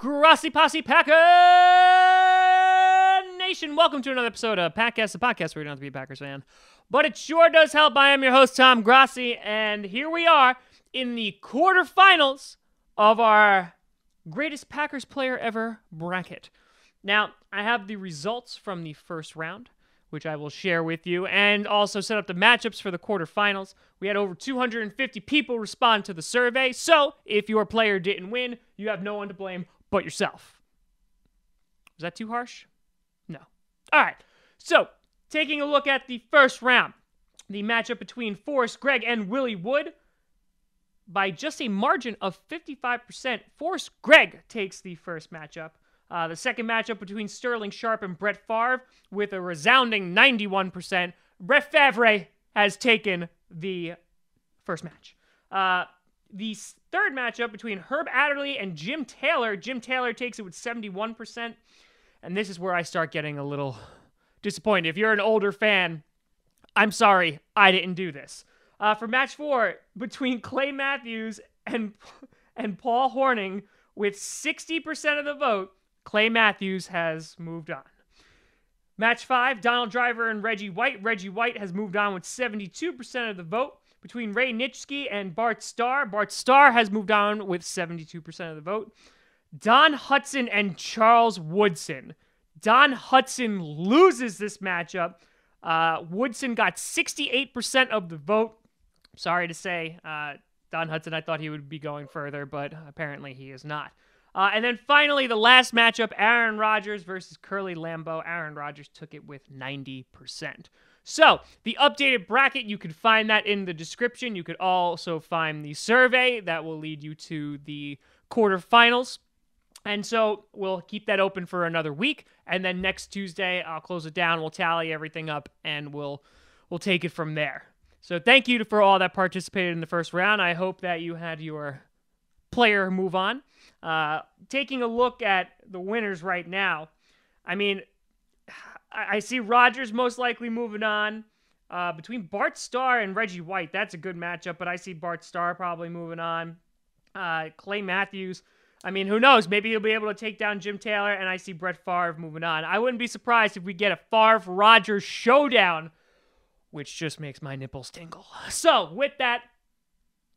Grossi Posse Packer Nation? Welcome to another episode of Packcast, the podcast where you don't have to be a Packers fan, but it sure does help. I am your host, Tom Grossi, and here we are in the quarterfinals of our greatest Packers player ever bracket. Now, I have the results from the first round, which I will share with you, and also set up the matchups for the quarterfinals. We had over 250 people respond to the survey, so if your player didn't win, you have no one to blame but yourself. Was that too harsh? No. All right, so taking a look at the first round, the matchup between Forrest Gregg and Willie Wood, by just a margin of 55%, Forrest Gregg takes the first matchup. The second matchup between Sterling Sharp and Brett Favre with a resounding 91%. Brett Favre has taken the first match. The third matchup between Herb Adderley and Jim Taylor. Jim Taylor takes it with 71%. And this is where I start getting a little disappointed. If you're an older fan, I'm sorry, I didn't do this. For match 4, between Clay Matthews and Paul Hornung, with 60% of the vote, Clay Matthews has moved on. Match 5, Donald Driver and Reggie White. Reggie White has moved on with 72% of the vote. Between Ray Nitschke and Bart Starr. Bart Starr has moved on with 72% of the vote. Don Hutson and Charles Woodson. Don Hutson loses this matchup. Woodson got 68% of the vote. Sorry to say, Don Hutson, I thought he would be going further, but apparently he is not. And then finally, the last matchup, Aaron Rodgers versus Curly Lambeau. Aaron Rodgers took it with 90%. So, the updated bracket, you can find that in the description. You could also find the survey that will lead you to the quarterfinals. And so, we'll keep that open for another week. And then next Tuesday, I'll close it down. We'll tally everything up, and we'll take it from there. So, thank you for all that participated in the first round. I hope that you had your player move on. Taking a look at the winners right now, I mean, I see Rodgers most likely moving on. Between Bart Starr and Reggie White, that's a good matchup, but I see Bart Starr probably moving on. Clay Matthews, I mean, who knows? Maybe he'll be able to take down Jim Taylor, and I see Brett Favre moving on. I wouldn't be surprised if we get a Favre-Rodgers showdown, which just makes my nipples tingle. So, with that,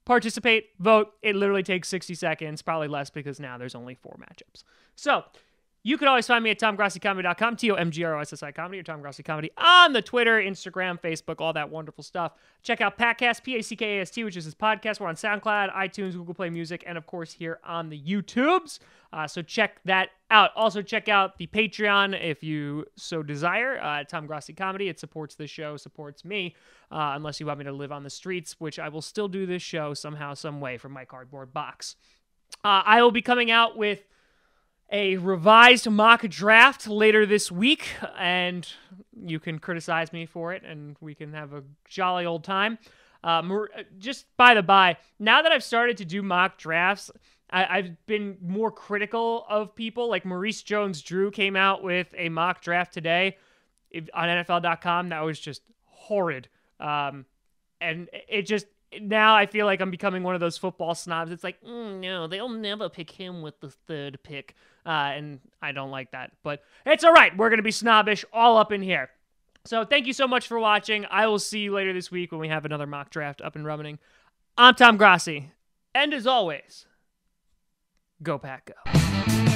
participate, vote. It literally takes 60 seconds, probably less because now there's only 4 matchups. So, you can always find me at TomGrossiComedy.com, TomGrossi Comedy, or Tom Grossi Comedy on the Twitter, Instagram, Facebook, all that wonderful stuff. Check out Packcast, P-A-C-K-A-S-T, which is his podcast. We're on Soundcloud, iTunes, Google Play Music, and of course here on the YouTubes. So check that out. Also check out the Patreon if you so desire. Tom Grossi Comedy. It supports this show, supports me, unless you want me to live on the streets, which I will still do this show somehow, some way from my cardboard box. I will be coming out with a revised mock draft later this week, and you can criticize me for it, and we can have a jolly old time. Just by the by, now that I've started to do mock drafts, I've been more critical of people. Like Maurice Jones-Drew came out with a mock draft today on NFL.com that was just horrid. And it just... Now I feel like I'm becoming one of those football snobs. It's like, no, they'll never pick him with the 3rd pick. And I don't like that. But it's all right. We're going to be snobbish all up in here. So thank you so much for watching. I will see you later this week when we have another mock draft up and running. I'm Tom Grossi. And as always, go Pack Go.